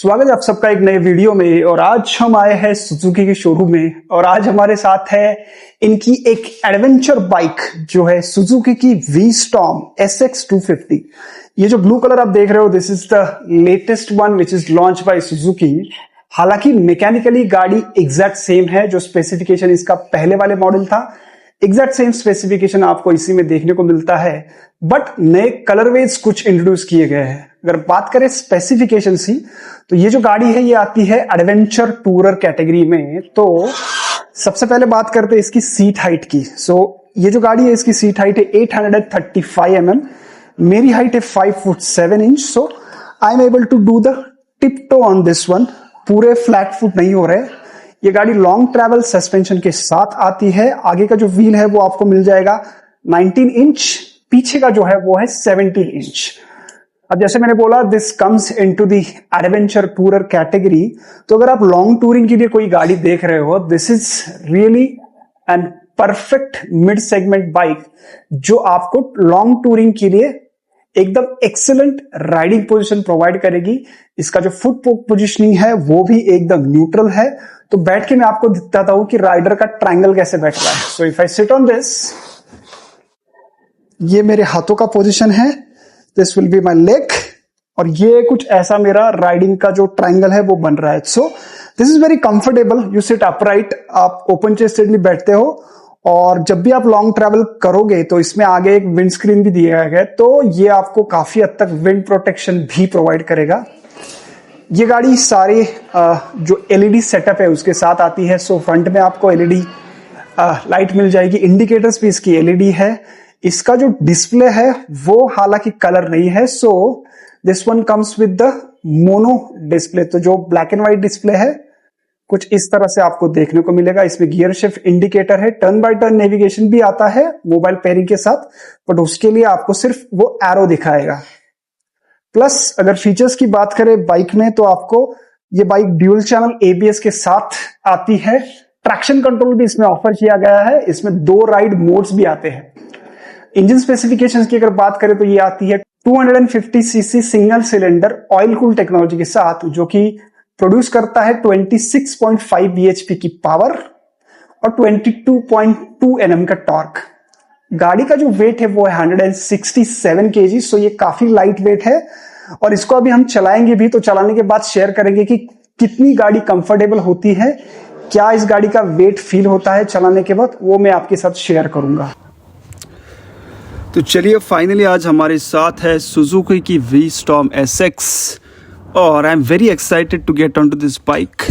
स्वागत है आप सबका एक नए वीडियो में। और आज हम आए हैं सुजुकी के शोरूम में और आज हमारे साथ है इनकी एक एडवेंचर बाइक जो है सुजुकी की V-Storm SX250। ये जो ब्लू कलर आप देख रहे हो this is the latest one which is launch by Suzuki. हालांकि मैकेनिकली गाड़ी एग्जैक्ट सेम है, जो स्पेसिफिकेशन इसका पहले वाले मॉडल था एग्जैक्ट सेम स्पेसिफिकेशन आपको इसी में देखने को मिलता है, बट नए कलरवेज कुछ इंट्रोड्यूस किए गए हैं। अगर बात करें स्पेसिफिकेशन की तो ये जो गाड़ी है ये आती है एडवेंचर टूरर कैटेगरी में। तो सबसे पहले बात करते हैं इसकी सीट हाइट की। ये जो गाड़ी है इसकी सीट हाइट है 835 mm, मेरी हाइट है 5 foot 7 inch. So I am able to do the tip toe on this one, पूरे फ्लैट फुट नहीं हो रहे। ये गाड़ी लॉन्ग ट्रैवल सस्पेंशन के साथ आती है। आगे का जो व्हील है वो आपको मिल जाएगा 19 इंच, पीछे का जो है वो है 17 इंच। अब जैसे मैंने बोला this comes into the adventure tourer category. तो अगर आप लॉन्ग टूरिंग के लिए कोई गाड़ी देख रहे हो this is really an perfect mid segment bike जो आपको लॉन्ग टूरिंग के लिए एकदम एक्सीलेंट राइडिंग पोजीशन प्रोवाइड करेगी। इसका जो फुट पोजीशनिंग है वो भी एकदम न्यूट्रल है। तो बैठ के मैं आपको दिखाता हूं कि राइडर का ट्रायंगल कैसे बैठ रहा है। So if I sit on this, ये मेरे हाथों का पोजीशन है, this will be my leg, और ये कुछ ऐसा मेरा राइडिंग का जो ट्रायंगल है वो बन रहा है। So this is very comfortable. You sit upright, आप ओपन चेस्टेडली बैठते हो, और जब भी आप लॉन्ग ट्रैवल करोगे तो इसमें आगे एक विंड स्क्रीन भी दिया गया है, तो ये आपको काफी हद तक विंड प्रोटेक्शन भी प्रोवाइड करेगा। ये गाड़ी सारे जो एलईडी सेटअप है उसके साथ आती है। सो फ्रंट में आपको एलईडी लाइट मिल जाएगी, इंडिकेटर्स भी इसकी एलईडी है। इसका जो डिस्प्ले है वो हालांकि कलर नहीं है, so this one comes with the mono display. तो जो ब्लैक एंड व्हाइट डिस्प्ले है कुछ इस तरह से आपको देखने को मिलेगा। इसमें गियर शिफ्ट इंडिकेटर है, टर्न बाय टर्न नेविगेशन भी आता है मोबाइल पेयरिंग के साथ, बट उसके लिए आपको सिर्फ वो एरो दिखाएगा। प्लस अगर फीचर्स की बात करें बाइक में तो आपको ये बाइक ड्यूल चैनल एबीएस के साथ आती है। ट्रैक्शन कंट्रोल भी इसमें ऑफर किया गया है। इसमें 2 राइड मोड्स भी आते हैं। इंजन स्पेसिफिकेशंस की अगर बात करें तो ये आती है 250 CC single cylinder oil cool technology के साथ, जो कि प्रोड्यूस करता है 26.5 bhp की पावर और 22.2 Nm का टॉर्क। गाड़ी का जो वेट है वो है 167 kg। सो ये काफी लाइट वेट है, और इसको अभी हम चलाएंगे भी, तो चलाने के बाद शेयर करेंगे कि कितनी गाड़ी कंफर्टेबल होती है, क्या इस गाड़ी का वेट फील होता है चलाने के बाद, वो मैं आपके साथ शेयर करूंगा। तो चलिए फाइनली आज हमारे साथ है सुजुकी की V-Storm SX, और I am very excited to get on to this bike.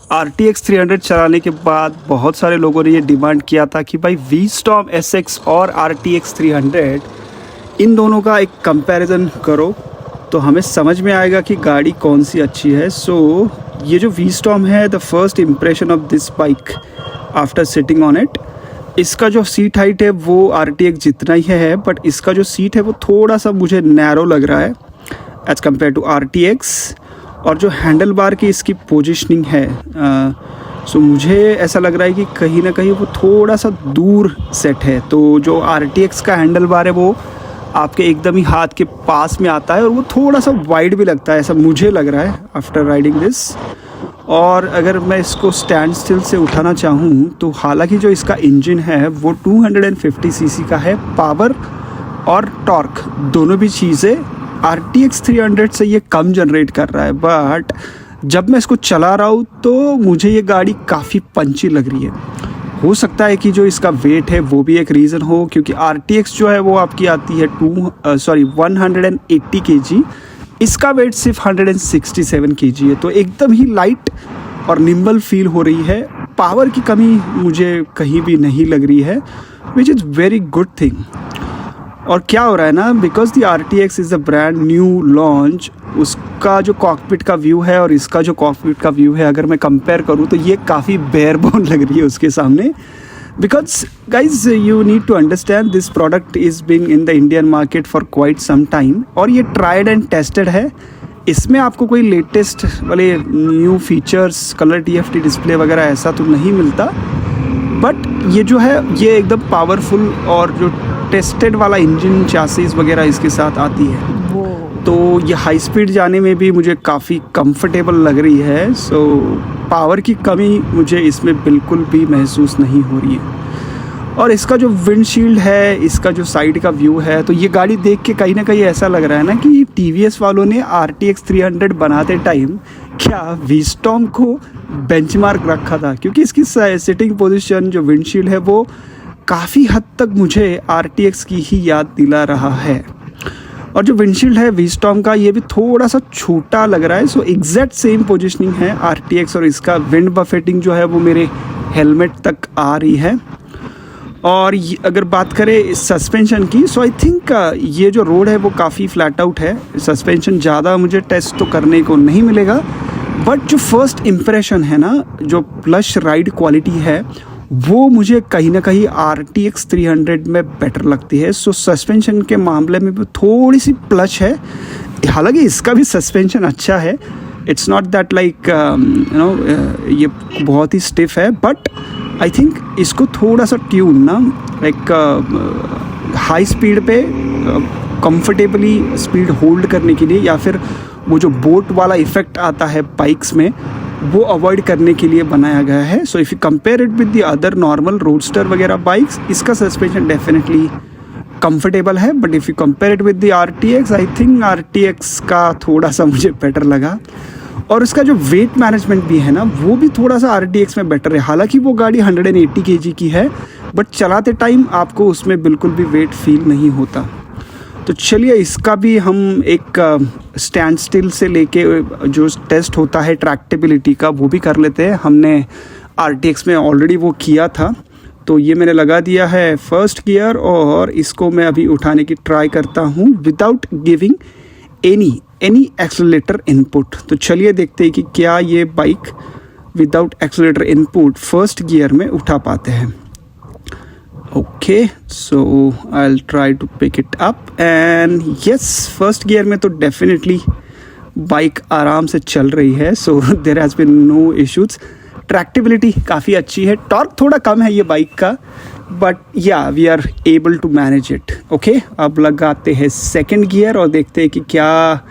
RTX 300 चलाने के बाद बहुत सारे लोगों ने ये डिमांड किया था कि भाई V-Storm SX और RTX 300 इन दोनों का एक कंपैरिजन करो तो हमें समझ में आएगा कि गाड़ी कौन सी अच्छी है। सो ये जो V-Storm है, the first impression of this bike after sitting on it, इसका जो सीट हाइट है वो RTX जितना ही है, बट इसका जो सीट है वो थोड़ा सा मुझे नैरो लग रहा है एज कम्पेयर टू RTX। और जो हैंडल बार की इसकी पोजिशनिंग है सो मुझे ऐसा लग रहा है कि कहीं ना कहीं वो थोड़ा सा दूर सेट है। तो जो RTX का हैंडल बार है वो आपके एकदम ही हाथ के पास में आता है, और वो थोड़ा सा वाइड भी लगता है, ऐसा मुझे लग रहा है आफ्टर राइडिंग दिस। और अगर मैं इसको स्टैंड स्टिल से उठाना चाहूँ तो हालांकि जो इसका इंजन है वो 250 सीसी का है, पावर और टॉर्क दोनों भी चीज़ें RTX 300 से ये कम जनरेट कर रहा है। बट जब मैं इसको चला रहा हूँ तो मुझे ये गाड़ी काफ़ी पंची लग रही है। हो सकता है कि जो इसका वेट है वो भी एक रीज़न हो, क्योंकि RTX जो है वो आपकी आती है 180 kg, इसका वेट सिर्फ 167 kg है। तो एकदम ही लाइट और निम्बल फील हो रही है। पावर की कमी मुझे कहीं भी नहीं लग रही है, which is very good thing. और क्या हो रहा है ना, because the RTX is a brand new launch, उसका जो कॉकपिट का व्यू है और इसका जो कॉकपिट का व्यू है अगर मैं कंपेयर करूँ तो ये काफ़ी बेयर बोन लग रही है उसके सामने। Because guys you need to understand this product is being in the Indian market for quite some time, और ये ट्राइड एंड टेस्टेड है। इसमें आपको कोई लेटेस्ट वाले new features, colour TFT display वगैरह ऐसा तो नहीं मिलता, बट ये जो है ये एकदम पावरफुल और जो टेस्टेड वाला इंजन चासीज वगैरह इसके साथ आती है। तो ये हाई स्पीड जाने में भी मुझे काफ़ी कंफर्टेबल लग रही है। सो पावर की कमी मुझे इसमें बिल्कुल भी महसूस नहीं हो रही है। और इसका जो विंडशील्ड है, इसका जो साइड का व्यू है, तो ये गाड़ी देख के कहीं ना कहीं ऐसा लग रहा है ना कि TVS वालों ने RTX 300 बनाते टाइम क्या वीस्टॉम को बेंचमार्क रखा था, क्योंकि इसकी सिटिंग पोजीशन, जो विंडशील्ड है, वो काफ़ी हद तक मुझे RTX की ही याद दिला रहा है। और जो विंडशील्ड है वीस्टॉम का, ये भी थोड़ा सा छोटा लग रहा है। सो एग्जैक्ट सेम पोजीशनिंग है RTX, और इसका विंड बफेटिंग जो है वो मेरे हेलमेट तक आ रही है। और अगर बात करें सस्पेंशन की, सो आई थिंक ये जो रोड है वो काफ़ी फ्लैट आउट है। सस्पेंशन ज़्यादा मुझे टेस्ट तो करने को नहीं मिलेगा, बट जो फर्स्ट इम्प्रेशन है ना, जो प्लस राइड क्वालिटी है, वो मुझे कहीं ना कहीं RTX 300 में बेटर लगती है। सो सस्पेंशन के मामले में भी थोड़ी सी प्लस है। हालांकि इसका भी सस्पेंशन अच्छा है, इट्स नॉट दैट लाइक ये बहुत ही स्टिफ है, बट आई थिंक इसको थोड़ा सा ट्यून ना, लाइक हाई स्पीड पे कंफर्टेबली स्पीड होल्ड करने के लिए, या फिर वो जो बोट वाला इफेक्ट आता है बाइक्स में, वो अवॉइड करने के लिए बनाया गया है। सो if you compare it with the other normal roadster वगैरह बाइक्स, इसका सस्पेंशन डेफिनेटली कंफर्टेबल है। But if you compare it with the RTX, I think RTX का थोड़ा सा मुझे बेटर लगा। और इसका जो वेट मैनेजमेंट भी है ना, वो भी थोड़ा सा RTX में बेटर है। हालांकि वो गाड़ी 180 kg की है, बट चलाते टाइम आपको उसमें बिल्कुल भी वेट फील नहीं होता। तो चलिए इसका भी हम एक स्टैंड स्टिल से लेके जो टेस्ट होता है ट्रैक्टेबिलिटी का, वो भी कर लेते हैं। हमने RTX में ऑलरेडी वो किया था। तो ये मैंने लगा दिया है फर्स्ट गियर, और इसको मैं अभी उठाने की ट्राई करता हूँ without giving any accelerator input. तो चलिए देखते हैं कि क्या ये bike without accelerator input first gear में उठा पाते हैं। Okay, so I will try to pick it up, and yes, first gear में तो डेफिनेटली बाइक आराम से चल रही है। So there has been no issues. Tractability काफ़ी अच्छी है, टॉर्क थोड़ा कम है ये बाइक का, but yeah we are able to manage it. Okay, अब लगाते हैं सेकंड गियर और देखते हैं कि क्या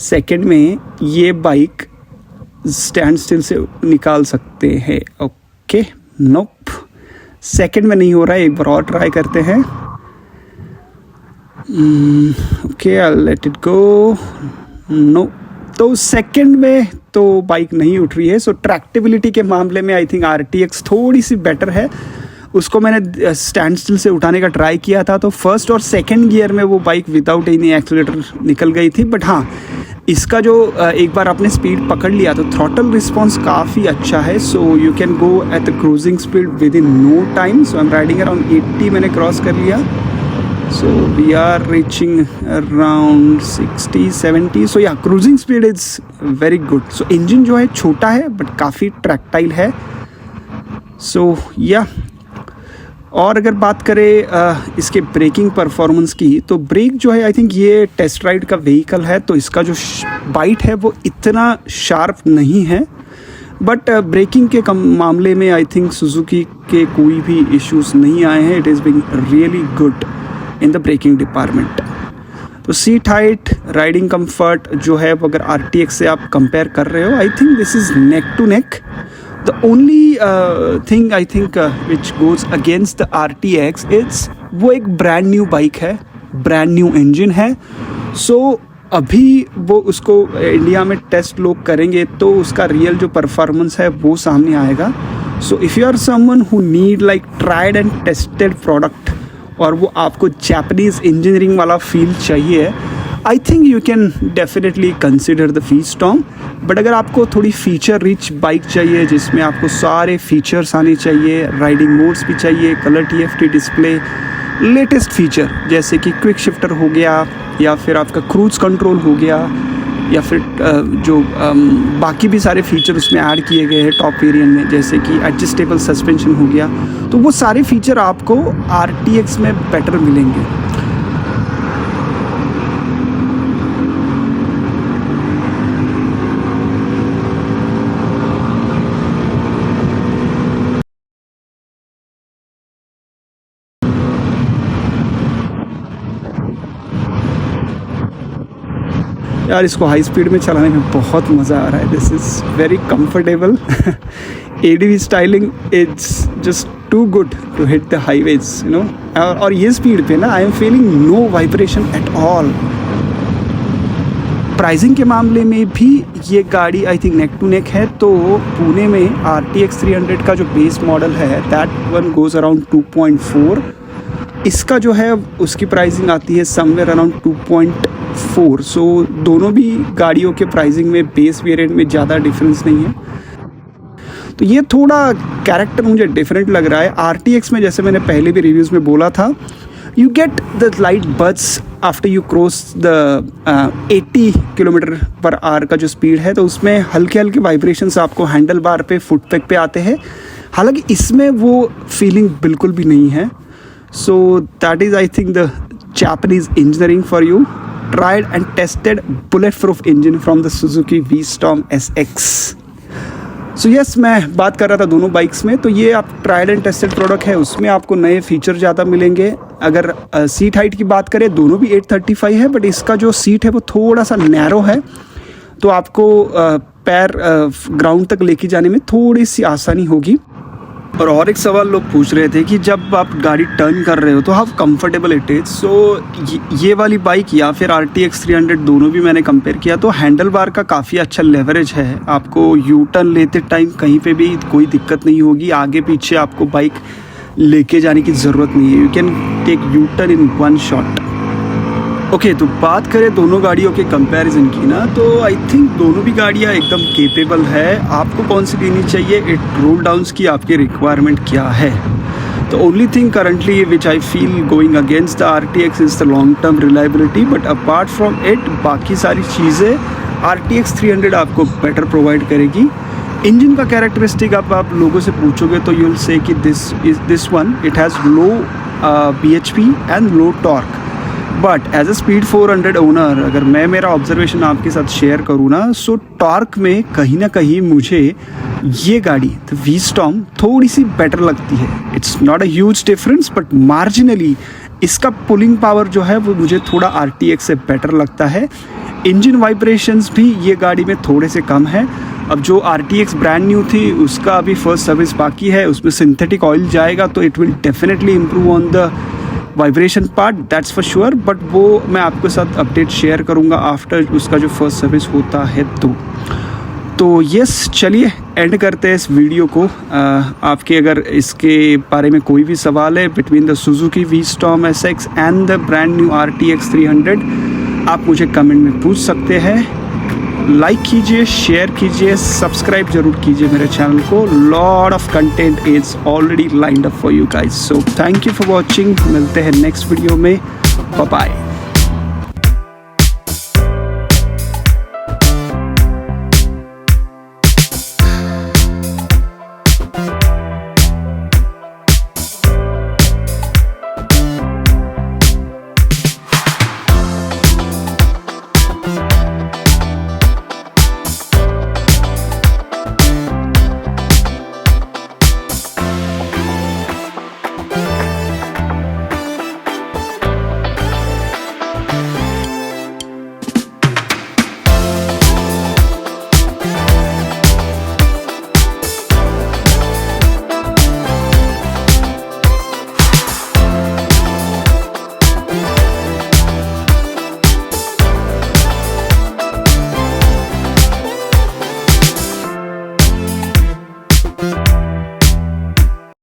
सेकंड में ये बाइक स्टैंड स्टिल से निकाल सकते हैं। ओके, नोप, सेकंड में नहीं हो रहा है, एक बार और ट्राई करते हैं। Okay, I let it go. No, तो सेकंड में तो बाइक नहीं उठ रही है। सो ट्रैक्टेबिलिटी के मामले में आई थिंक RTX थोड़ी सी बेटर है। उसको मैंने स्टैंड स्टिल से उठाने का ट्राई किया था, तो फर्स्ट और सेकंड गियर में वो बाइक विदाउट एनी एक्सीलरेटर निकल गई थी। बट हाँ, इसका जो एक बार आपने स्पीड पकड़ लिया तो थ्रॉटल रिस्पॉन्स काफ़ी अच्छा है। So you can go at the cruising speed with in no time. So I am riding around 80 मैंने क्रॉस कर लिया। So we are reaching around 60-70. So yeah, cruising speed is very good. So engine जो है छोटा है but काफ़ी ट्रैक्टाइल है। So yeah, और अगर बात करें इसके ब्रेकिंग परफॉर्मेंस की, तो ब्रेक जो है आई थिंक ये टेस्ट राइड का व्हीकल है, तो इसका जो बाइट है वो इतना शार्प नहीं है। बट ब्रेकिंग के मामले में आई थिंक सुजुकी के कोई भी इश्यूज नहीं आए हैं। It is being really good in the braking department. तो सीट हाइट, राइडिंग कंफर्ट जो है वो अगर RTX से आप कंपेयर कर रहे हो, I think this is neck to neck. The only thing I think which goes against the RTX it's वो एक ब्रांड न्यू बाइक है, ब्रांड न्यू इंजन है। सो अभी वो उसको इंडिया में टेस्ट लोग करेंगे तो उसका रियल जो परफॉर्मेंस है वो सामने आएगा। So if you are someone who need like tried and tested product, और वो आपको जापानीज़ इंजीनियरिंग वाला फील चाहिए, I think you can definitely consider the V-Strom. But अगर आपको थोड़ी फीचर रिच बाइक चाहिए जिसमें आपको सारे फीचर्स आने चाहिए, राइडिंग मोड्स भी चाहिए, colour TFT display, latest feature जैसे कि क्विक शिफ्टर हो गया, या फिर आपका क्रूज कंट्रोल हो गया, या फिर जो बाकी भी सारे फीचर उसमें ऐड किए गए हैं टॉप वेरिएंट में, जैसे कि एडजस्टेबल सस्पेंशन हो गया, तो वो सारे फीचर आपको RTX में बेटर मिलेंगे। यार इसको हाई स्पीड में चलाने में बहुत मज़ा आ रहा है. This is very comfortable. ADV styling it's just too good to hit the highways, you know. और ये स्पीड पे ना I am feeling no vibration at all. Pricing के मामले में भी ये गाड़ी आई थिंक नेक टू नेक है. तो पुणे में RTX 300 का जो बेस मॉडल है दैट वन गोज़ अराउंड 2.4. इसका जो है उसकी प्राइसिंग आती है समवेयर अराउंड 2.4. सो दोनों भी गाड़ियों के प्राइसिंग में बेस वेरिएंट में ज़्यादा डिफरेंस नहीं है. तो ये थोड़ा कैरेक्टर मुझे डिफरेंट लग रहा है. RTX में जैसे मैंने पहले भी रिव्यूज़ में बोला था, you get the light buzz after you cross the 80 km/h का जो स्पीड है. तो उसमें हल्के हल्के वाइब्रेशंस आपको हैंडल बार पे, फुट पैक पे आते हैं. हालांकि इसमें वो फीलिंग बिल्कुल भी नहीं है. So that is I think the Japanese engineering for you. Tried and tested bullet proof engine from the Suzuki V-Storm SX. So yes, मैं बात कर रहा था दोनों बाइक्स में. तो ये आप ट्राइड एंड टेस्टेड प्रोडक्ट है, उसमें आपको नए फीचर ज़्यादा मिलेंगे. अगर सीट हाइट की बात करें, दोनों भी 835 है, बट इसका जो सीट है वो थोड़ा सा नैरो है. तो आपको पैर ग्राउंड तक लेके जाने में थोड़ी सी आसानी होगी. और एक सवाल लोग पूछ रहे थे कि जब आप गाड़ी टर्न कर रहे हो तो हाउ कंफर्टेबल इट इज़. सो ये वाली बाइक या फिर RTX 300 दोनों भी मैंने कंपेयर किया तो हैंडल बार का काफ़ी अच्छा लेवरेज है. आपको यू टर्न लेते टाइम कहीं पे भी कोई दिक्कत नहीं होगी. आगे पीछे आपको बाइक लेके जाने की ज़रूरत नहीं है. You can take you turn in one shot. Okay, तो बात करें दोनों गाड़ियों के कंपैरिजन की ना, तो आई थिंक दोनों भी गाड़ियाँ एकदम केपेबल है. आपको कौन सी लेनी चाहिए, इट रोल डाउन्स की आपकी रिक्वायरमेंट क्या है. तो only thing currently which I feel going against the RTX is the long term reliability. But apart from it बाकी सारी चीज़ें RTX 300 आपको बेटर प्रोवाइड करेगी. इंजन का कैरेक्टरिस्टिक आप लोगों से पूछोगे तो यू विल से कि this one it has low BHP and low torque. But as a speed 400 owner अगर मैं मेरा ऑब्जर्वेशन आपके साथ शेयर करूँ ना, सो टॉर्क में कहीं ना कहीं मुझे ये गाड़ी द V-Storm थोड़ी सी बेटर लगती है. It's not a huge difference but marginally इसका पुलिंग पावर जो है वो मुझे थोड़ा RTX से बेटर लगता है. इंजन वाइब्रेशंस भी ये गाड़ी में थोड़े से कम है. अब जो RTX ब्रांड न्यू थी उसका अभी फर्स्ट सर्विस बाकी है, उसमें सिंथेटिक ऑयल जाएगा तो it will definitely improve on the vibration part, that's for sure. But वो मैं आपके साथ अपडेट शेयर करूँगा आफ्टर उसका जो फर्स्ट सर्विस होता है. तो यस, चलिए एंड करते हैं इस वीडियो को. आपके अगर इसके बारे में कोई भी सवाल है between the Suzuki V-Storm SX and the brand new RTX 300 आप मुझे कमेंट में पूछ सकते हैं. लाइक कीजिए, शेयर कीजिए, सब्सक्राइब जरूर कीजिए मेरे चैनल को. Lot of content is already lined up for you guys. So thank you for watching. मिलते हैं नेक्स्ट वीडियो में. Bye bye.